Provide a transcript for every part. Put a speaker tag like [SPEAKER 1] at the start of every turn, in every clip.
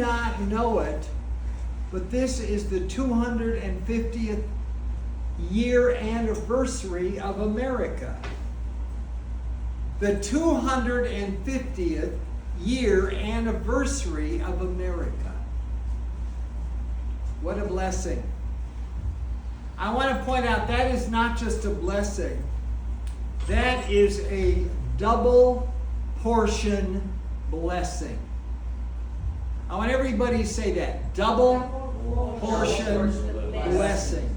[SPEAKER 1] not know it, but this is the 250th year anniversary of America. The 250th year anniversary of America. What a blessing. I want to point out that is not just a blessing. That is a double portion blessing. I want everybody to say that. Double portion blessing.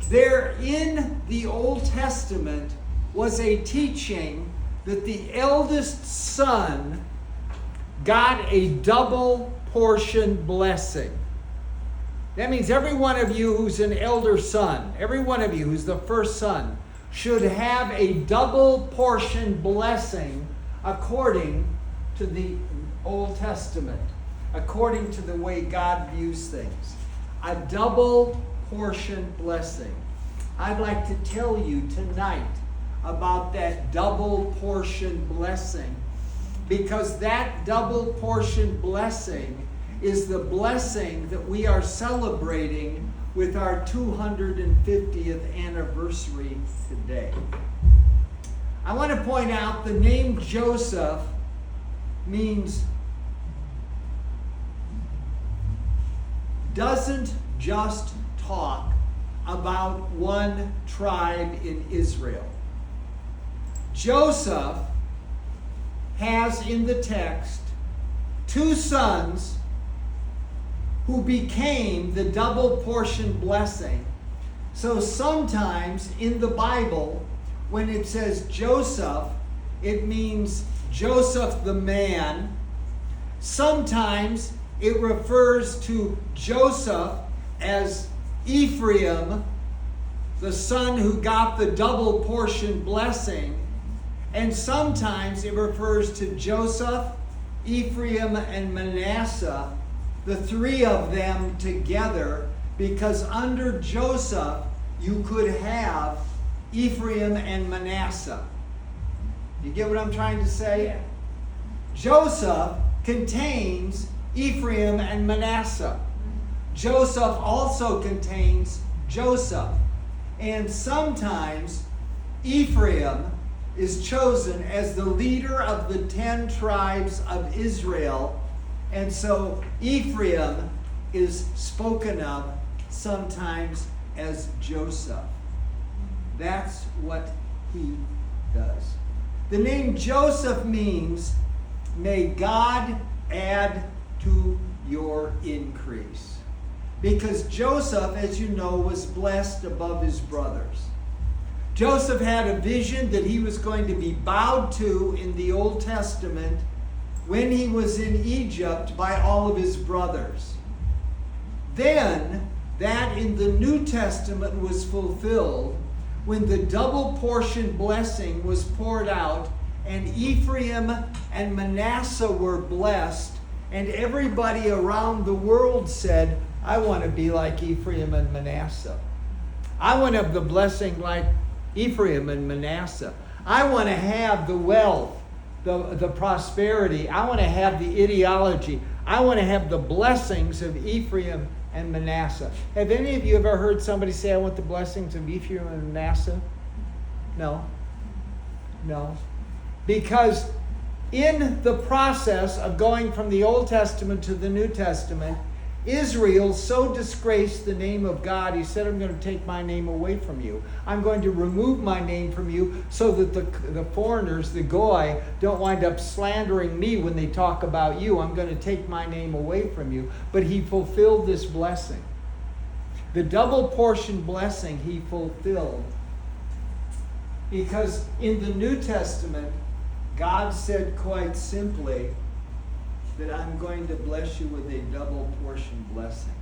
[SPEAKER 1] There in the Old Testament was a teaching that the eldest son got a double portion blessing. That means every one of you who's an elder son, every one of you who's the first son, should have a double portion blessing according to the Old Testament, according to the way God views things. A double portion blessing. I'd like to tell you tonight about that double portion blessing, because that double portion blessing is the blessing that we are celebrating with our 250th anniversary today. I want to point out the name Joseph doesn't just talk about one tribe in Israel. Joseph has in the text two sons who became the double portion blessing. So sometimes in the Bible, when it says Joseph, it means Joseph the man. Sometimes it refers to Joseph as Ephraim, the son who got the double portion blessing. And sometimes it refers to Joseph, Ephraim, and Manasseh, the three of them together, because under Joseph you could have Ephraim and Manasseh. You get what I'm trying to say?
[SPEAKER 2] Yeah.
[SPEAKER 1] Joseph contains Ephraim and Manasseh. Joseph also contains Joseph. And sometimes Ephraim is chosen as the leader of the 10 tribes of Israel. And so Ephraim is spoken of sometimes as Joseph. That's what he does. The name Joseph means, may God add to your increase. Because Joseph, as you know, was blessed above his brothers. Joseph had a vision that he was going to be bowed to in the Old Testament when he was in Egypt by all of his brothers. Then, that in the New Testament was fulfilled when the double portion blessing was poured out and Ephraim and Manasseh were blessed, and everybody around the world said, I want to be like Ephraim and Manasseh. I want to have the blessing like Ephraim and Manasseh. I want to have the wealth, the prosperity. I want to have the ideology. I want to have the blessings of Ephraim and Manasseh. Have any of you ever heard somebody say, I want the blessings of Ephraim and Manasseh? No. No. Because in the process of going from the Old Testament to the New Testament, Israel so disgraced the name of God, he said, I'm going to take my name away from you. I'm going to remove my name from you so that the foreigners, the Goy, don't wind up slandering me when they talk about you. I'm going to take my name away from you. But he fulfilled this blessing. The double portion blessing he fulfilled. Because in the New Testament, God said quite simply that I'm going to bless you with a double portion blessing.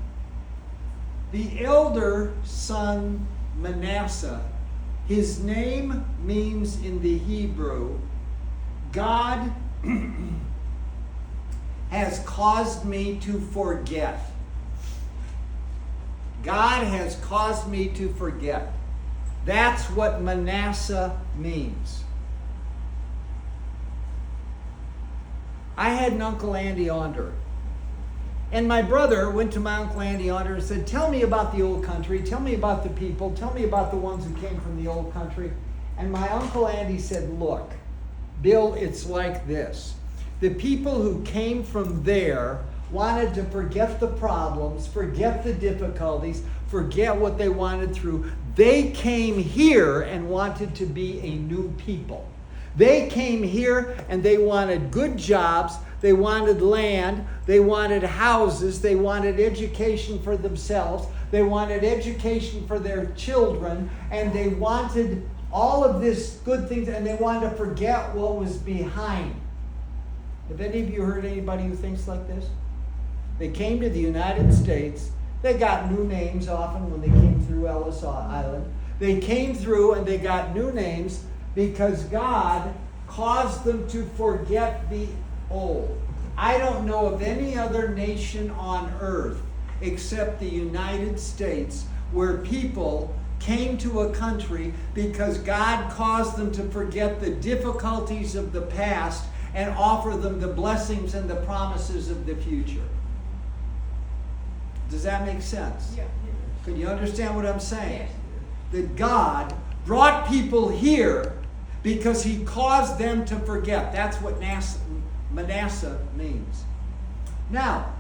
[SPEAKER 1] The elder son Manasseh, his name means in the Hebrew, God has caused me to forget. God has caused me to forget. That's what Manasseh means. I had an Uncle Andy Onder And my brother went to my Uncle Andy Yonder and said, tell me about the old country. Tell me about the people. Tell me about the ones who came from the old country. And my Uncle Andy said, look, Bill, it's like this. The people who came from there wanted to forget the problems, forget the difficulties, forget what they wanted through. They came here and wanted to be a new people. They came here and they wanted good jobs, they wanted land, they wanted houses, they wanted education for themselves, they wanted education for their children, and they wanted all of this good things, and they wanted to forget what was behind. Have any of you heard anybody who thinks like this? They came to the United States. They got new names often when they came through Ellis Island. They came through and they got new names because God caused them to forget the old. I don't know of any other nation on earth except the United States where people came to a country because God caused them to forget the difficulties of the past and offer them the blessings and the promises of the future. Does that make sense?
[SPEAKER 2] Yeah.
[SPEAKER 1] Can you understand what I'm saying?
[SPEAKER 2] Yes.
[SPEAKER 1] That God brought people here because he caused them to forget. That's what Manasseh means. Now,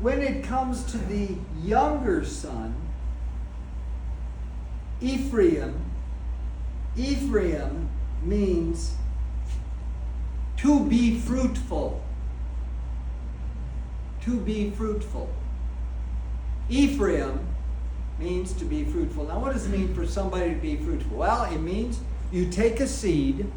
[SPEAKER 1] when it comes to the younger son, Ephraim means to be fruitful. To be fruitful. Ephraim means to be fruitful. Now, what does it mean for somebody to be fruitful? Well, it means you take a seed,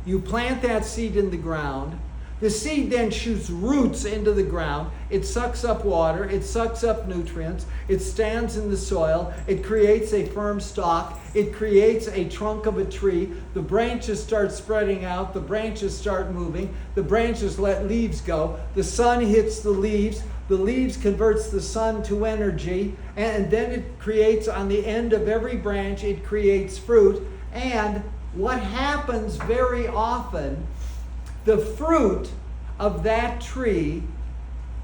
[SPEAKER 1] you plant that seed in the ground. The seed then shoots roots into the ground. It sucks up water. It sucks up nutrients. It stands in the soil. It creates a firm stalk. It creates a trunk of a tree. The branches start spreading out. The branches start moving. The branches let leaves go. The sun hits the leaves. The leaves converts the sun to energy. And then it creates, on the end of every branch, it creates fruit. And what happens very often, the fruit of that tree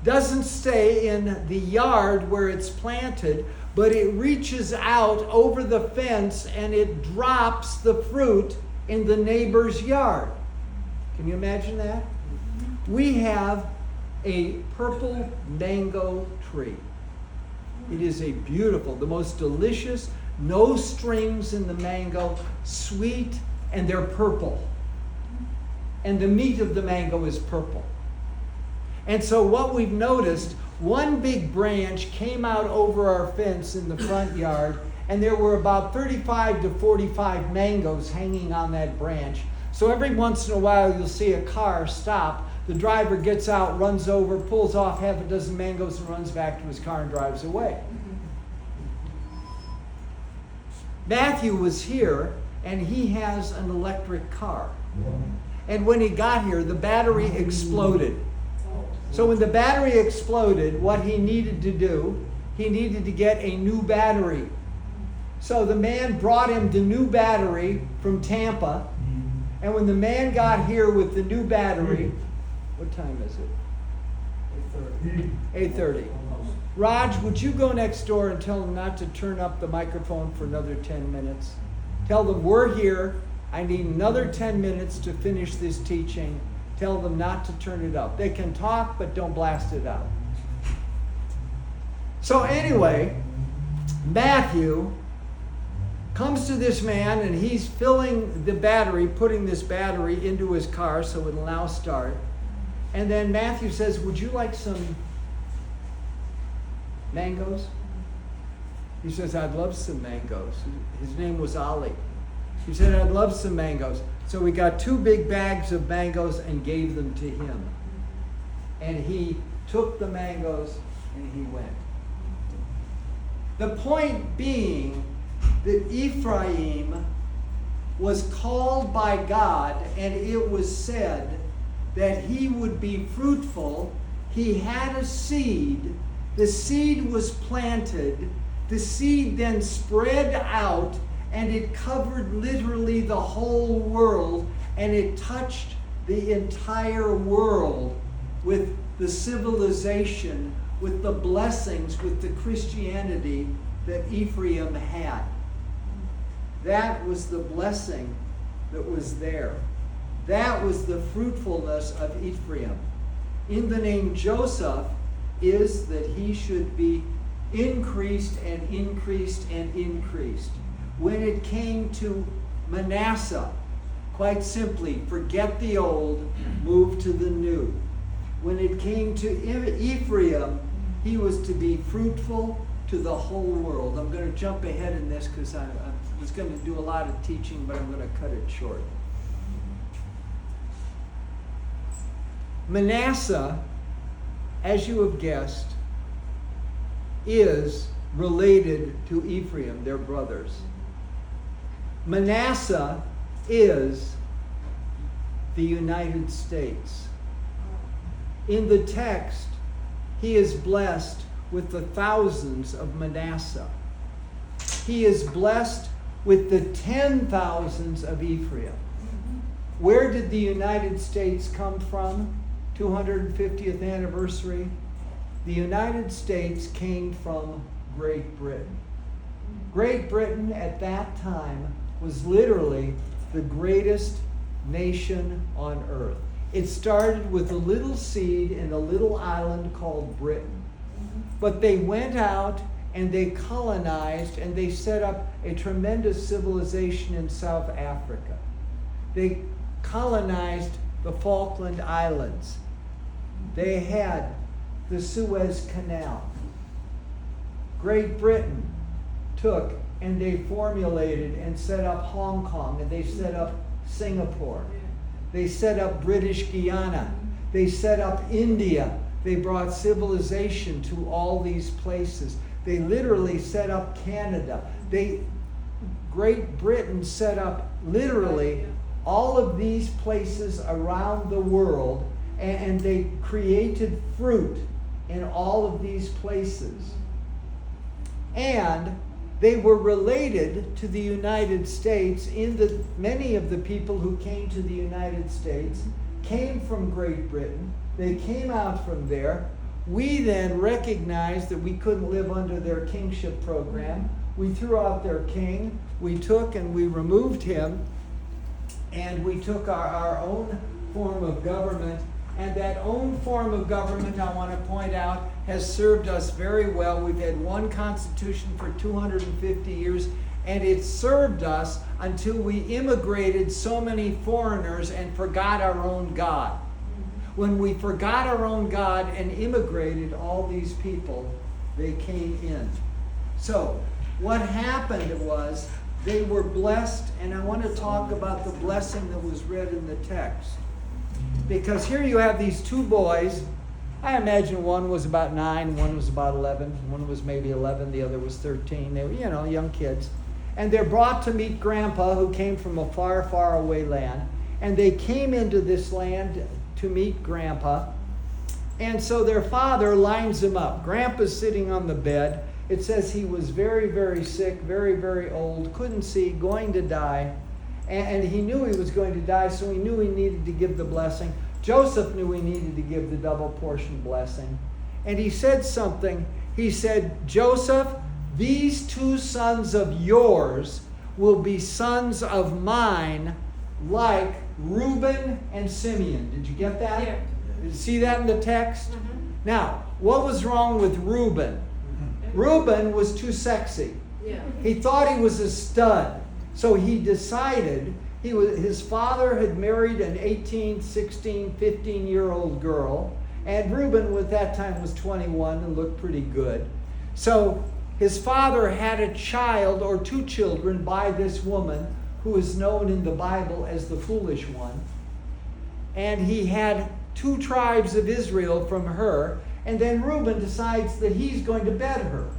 [SPEAKER 1] doesn't stay in the yard where it's planted, but it reaches out over the fence and it drops the fruit in the neighbor's yard. Can you imagine that? We have a purple mango tree. It is a beautiful, the most delicious, no strings in the mango, sweet, and they're purple. And the meat of the mango is purple. And so what we've noticed, one big branch came out over our fence in the front yard, and there were about 35 to 45 mangoes hanging on that branch. So every once in a while you'll see a car stop. The driver gets out, runs over, pulls off half a dozen mangoes and runs back to his car and drives away. Matthew was here, and he has an electric car. And when he got here, the battery exploded. So when the battery exploded, what he needed to do, he needed to get a new battery. So the man brought him the new battery from Tampa. And when the man got here with the new battery, what time is it? 8:30. Raj, would you go next door and tell them not to turn up the microphone for another 10 minutes? Tell them we're here. I need another 10 minutes to finish this teaching. Tell them not to turn it up. They can talk, but don't blast it out. So anyway, Matthew comes to this man, and he's filling the battery, putting this battery into his car so it'll now start. And then Matthew says, would you like some mangoes? He says, I'd love some mangoes. His name was Ali. He said, I'd love some mangoes. So we got 2 big bags of mangoes and gave them to him. And he took the mangoes and he went. The point being that Ephraim was called by God, and it was said that he would be fruitful. He had a seed. The seed was planted. The seed then spread out, and it covered literally the whole world, and it touched the entire world with the civilization with the blessings, with the Christianity that Ephraim had. That was the blessing that was there. That was the fruitfulness of Ephraim. In the name Joseph is that he should be increased and increased and increased. When it came to Manasseh, quite simply, forget the old, move to the new. When it came to Ephraim, he was to be fruitful to the whole world. I'm going to jump ahead in this because I was going to do a lot of teaching, but I'm going to cut it short. Manasseh, as you have guessed, is related to Ephraim, their brothers. Manasseh is the United States. In the text, he is blessed with the thousands of Manasseh. He is blessed with the 10,000s of Ephraim. Where did the United States come from? 250th anniversary. The United States came from Great Britain. Great Britain at that time was literally the greatest nation on earth. It started with a little seed in a little island called Britain. But they went out and they colonized and they set up a tremendous civilization in South Africa. They colonized the Falkland Islands. They had the Suez Canal. Great Britain took and they formulated and set up Hong Kong, and they set up Singapore. They set up British Guiana. They set up India. They brought civilization to all these places. They literally set up Canada. Great Britain set up literally all of these places around the world, and they created fruit in all of these places. And they were related to the United States in that many of the people who came to the United States came from Great Britain. They came out from there. We then recognized that we couldn't live under their kingship program. We threw out their king. We took and we removed him. And we took our own form of government. And that own form of government, I want to point out, has served us very well. We've had one constitution for 250 years, and it served us until we immigrated so many foreigners and forgot our own God. When we forgot our own God and immigrated all these people, they came in. So what happened was they were blessed, and I want to talk about the blessing that was read in the text. Because here you have these two boys. I imagine one was about 9, one was about 11, one was maybe 11, the other was 13. They were, young kids. And they're brought to meet Grandpa, who came from a far, far away land. And they came into this land to meet Grandpa. And so their father lines them up. Grandpa's sitting on the bed. It says he was very, very sick, very, very old, couldn't see, going to die. And he knew he was going to die, so he knew he needed to give the blessing. Joseph knew he needed to give the double portion blessing. And he said something. He said, Joseph, these 2 sons of yours will be sons of mine, like Reuben and Simeon. Did you get that?
[SPEAKER 2] Yeah.
[SPEAKER 1] Did you see that in the text?
[SPEAKER 2] Mm-hmm.
[SPEAKER 1] Now, what was wrong with Reuben? Reuben was too sexy.
[SPEAKER 2] Yeah.
[SPEAKER 1] He thought he was a stud. So he decided, his father had married an 18, 16, 15-year-old girl, and Reuben at that time was 21 and looked pretty good. So his father had a child or 2 children by this woman who is known in the Bible as the foolish one. And he had 2 tribes of Israel from her, and then Reuben decides that he's going to bed her.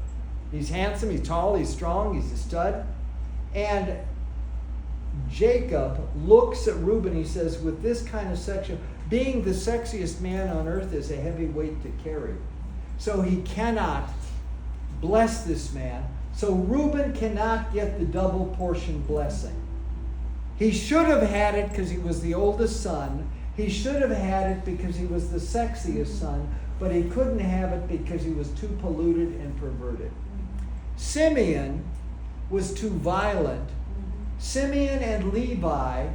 [SPEAKER 1] He's handsome, he's tall, he's strong, he's a stud. And Jacob looks at Reuben, he says, with this kind of section, being the sexiest man on earth is a heavy weight to carry. So he cannot bless this man. So Reuben cannot get the double portion blessing. He should have had it because he was the oldest son, He should have had it because he was the sexiest son, but he couldn't have it because he was too polluted and perverted. Simeon was too violent. Simeon and Levi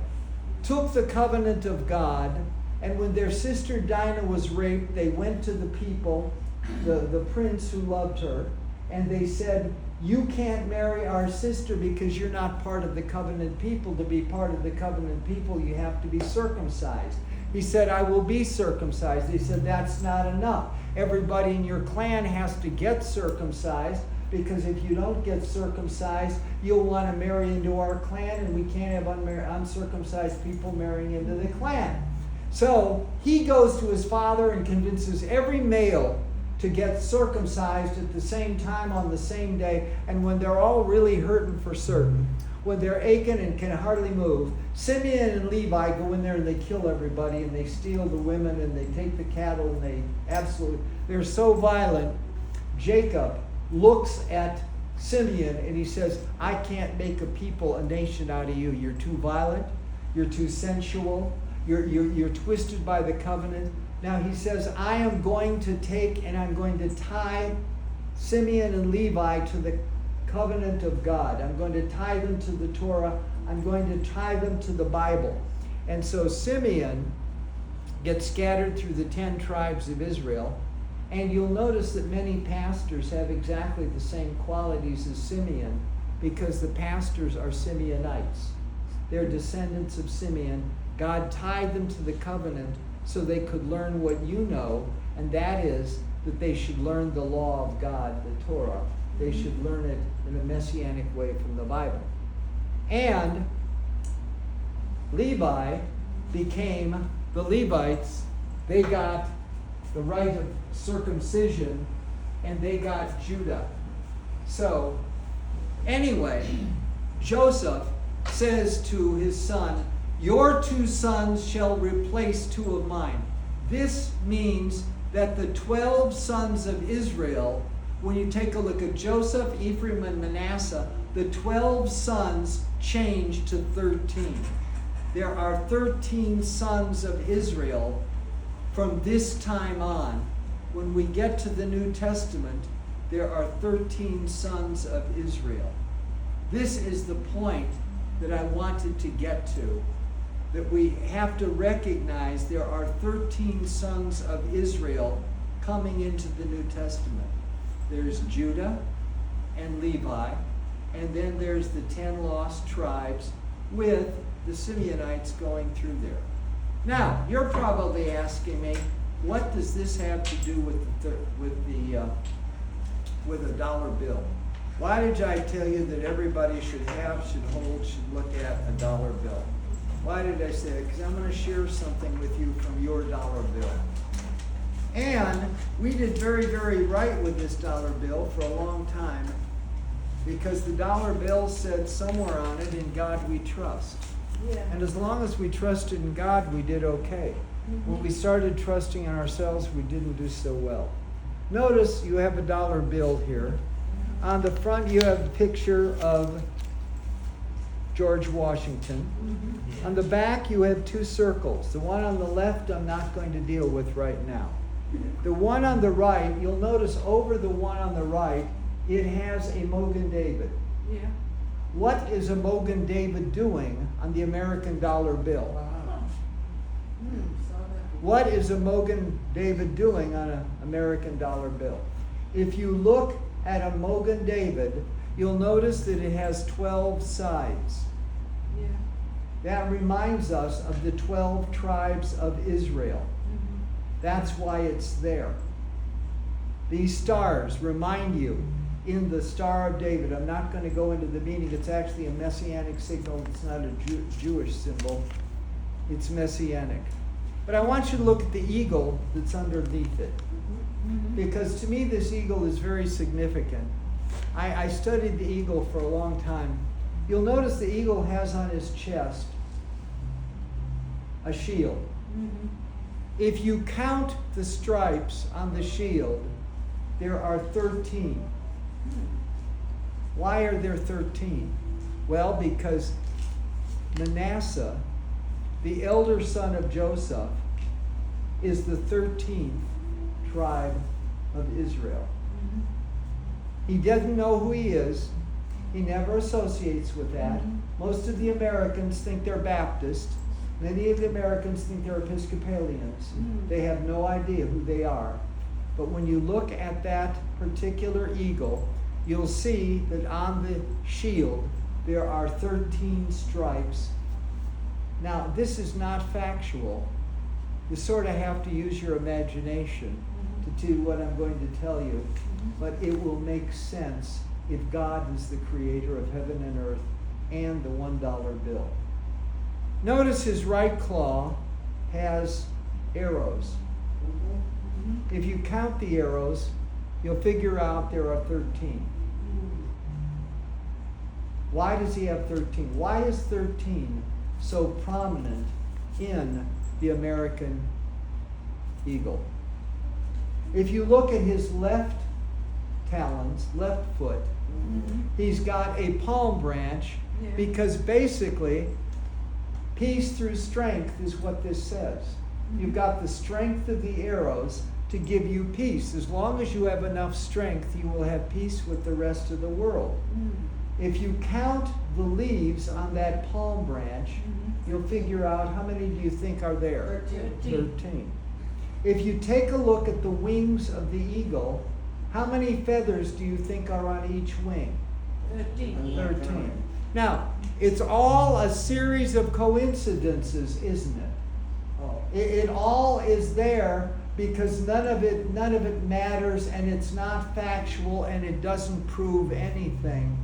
[SPEAKER 1] took the covenant of God, and when their sister Dinah was raped, they went to the people, the prince who loved her, and they said, you can't marry our sister because you're not part of the covenant people. To be part of the covenant people, you have to be circumcised. He said, I will be circumcised. He said, that's not enough. Everybody in your clan has to get circumcised, because if you don't get circumcised, you'll want to marry into our clan, and we can't have uncircumcised people marrying into the clan. So he goes to his father and convinces every male to get circumcised at the same time on the same day. And when they're all really hurting for certain, when they're aching and can hardly move, Simeon and Levi go in there and they kill everybody, and they steal the women, and they take the cattle, and they're so violent. Jacob looks at Simeon and he says, I can't make a people, a nation out of you. You're too violent. You're too sensual. You're twisted by the covenant. Now he says, I am going to take and I'm going to tie Simeon and Levi to the covenant of God. I'm going to tie them to the Torah. I'm going to tie them to the Bible. And so Simeon gets scattered through the 10 tribes of Israel. And you'll notice that many pastors have exactly the same qualities as Simeon, because the pastors are Simeonites. They're descendants of Simeon. God tied them to the covenant so they could learn what you know, and that is that they should learn the law of God, the Torah. They should learn it in a messianic way from the Bible. And Levi became the Levites. They got the right of circumcision, and they got Judah. So, anyway, Joseph says to his son, your 2 sons shall replace 2 of mine. This means that the 12 sons of Israel, when you take a look at Joseph, Ephraim, and Manasseh, the 12 sons change to 13. There are 13 sons of Israel from this time on. When we get to the New Testament, there are 13 sons of Israel. This is the point that I wanted to get to, that we have to recognize there are 13 sons of Israel coming into the New Testament. There's Judah and Levi, and then there's the 10 lost tribes with the Simeonites going through there. Now, you're probably asking me, what does this have to do with a dollar bill? Why did I tell you that everybody should have, should hold, should look at a dollar bill? Why did I say that? Because I'm going to share something with you from your dollar bill. And we did very, very right with this dollar bill for a long time, because the dollar bill said somewhere on it, in God we trust. Yeah. And as long as we trusted in God, we did okay. Mm-hmm. When we started trusting in ourselves, we didn't do so well. Notice you have a dollar bill here. On the front, you have a picture of George Washington. Mm-hmm. On the back, you have 2 circles. The one on the left, I'm not going to deal with right now. The one on the right, you'll notice over the one on the right, it has a Mogen David. Yeah. What is a Mogen David doing on the American dollar bill? Wow. What is a Mogen David doing on an American dollar bill? If you look at a Mogen David, you'll notice that it has 12 sides. Yeah. That reminds us of the 12 tribes of Israel. Mm-hmm. That's why it's there. These stars remind you in the Star of David. I'm not going to go into the meaning. It's actually a messianic signal. It's not a Jewish symbol. It's messianic. But I want you to look at the eagle that's underneath it. Mm-hmm. Because to me, this eagle is very significant. I studied the eagle for a long time. You'll notice the eagle has on his chest a shield. Mm-hmm. If you count the stripes on the shield, there are 13. Why are there 13? Well, because Manasseh the elder son of Joseph, is the 13th tribe of Israel. He doesn't know who he is. He never associates with that. Most of the Americans think they're Baptist. Many of the Americans think they're Episcopalians. They have no idea who they are. But when you look at that particular eagle, you'll see that on the shield there are 13 stripes. Now, this is not factual. You sort of have to use your imagination to do what I'm going to tell you. But it will make sense if God is the creator of heaven and earth and the $1 bill. Notice his right claw has arrows. If you count the arrows, you'll figure out there are 13. Why does he have 13? Why is 13 so prominent in the American eagle? If you look at his left talons, left foot, he's got a palm branch, because basically peace through strength is what this says. You've got the strength of the arrows to give you peace. As long as you have enough strength, you will have peace with the rest of the world. If you count the leaves on that palm branch, you'll figure out how many do you think are there? 13. If you take a look at the wings of the eagle, how many feathers do you think are on each wing? 13. Now, it's all a series of coincidences, isn't it? It all is there because none of it matters, and it's not factual, and it doesn't prove anything.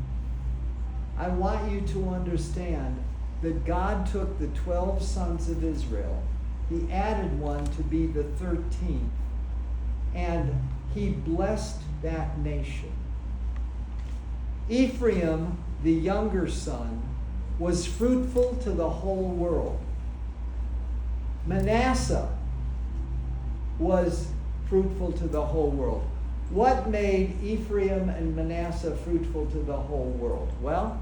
[SPEAKER 1] I want you to understand that God took the 12 sons of Israel. He added one to be the 13th, and he blessed that nation. Ephraim, the younger son, was fruitful to the whole world. Manasseh was fruitful to the whole world. What made Ephraim and Manasseh fruitful to the whole world? Well,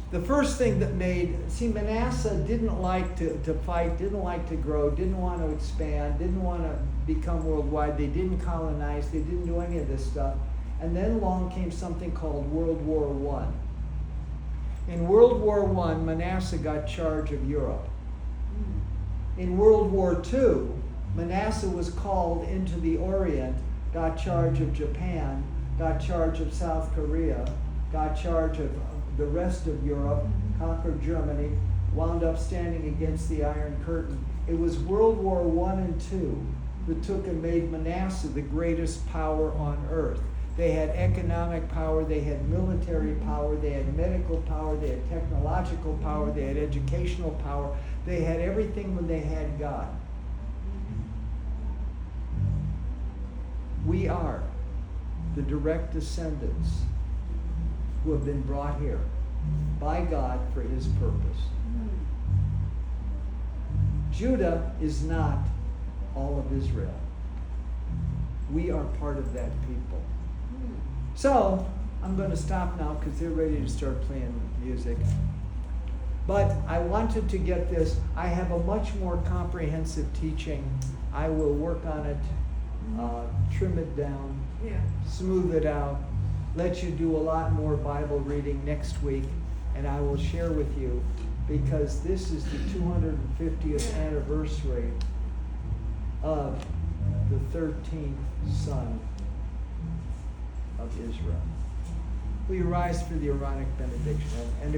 [SPEAKER 1] the first thing that Manasseh didn't like to fight, didn't like to grow, didn't want to expand, didn't want to become worldwide. They didn't colonize, they didn't do any of this stuff. And then along came something called World War I. In World War I, Manasseh got charge of Europe. In World War II, Manasseh was called into the Orient, got charge of Japan, got charge of South Korea, got charge of the rest of Europe, conquered Germany, wound up standing against the Iron Curtain. It was World War I and II that took and made Manasseh the greatest power on earth. They had economic power, they had military power, they had medical power, they had technological power, they had educational power. They had everything when they had God. We are the direct descendants who have been brought here by God for his purpose. Judah is not all of Israel. We are part of that people. So, I'm going to stop now because they're ready to start playing music. But I wanted to get this. I have a much more comprehensive teaching. I will work on it, trim it down, smooth it out, let you do a lot more Bible reading next week, and I will share with you, because this is the 250th anniversary of the 13th son of Israel. Will you rise for the Aaronic benediction? And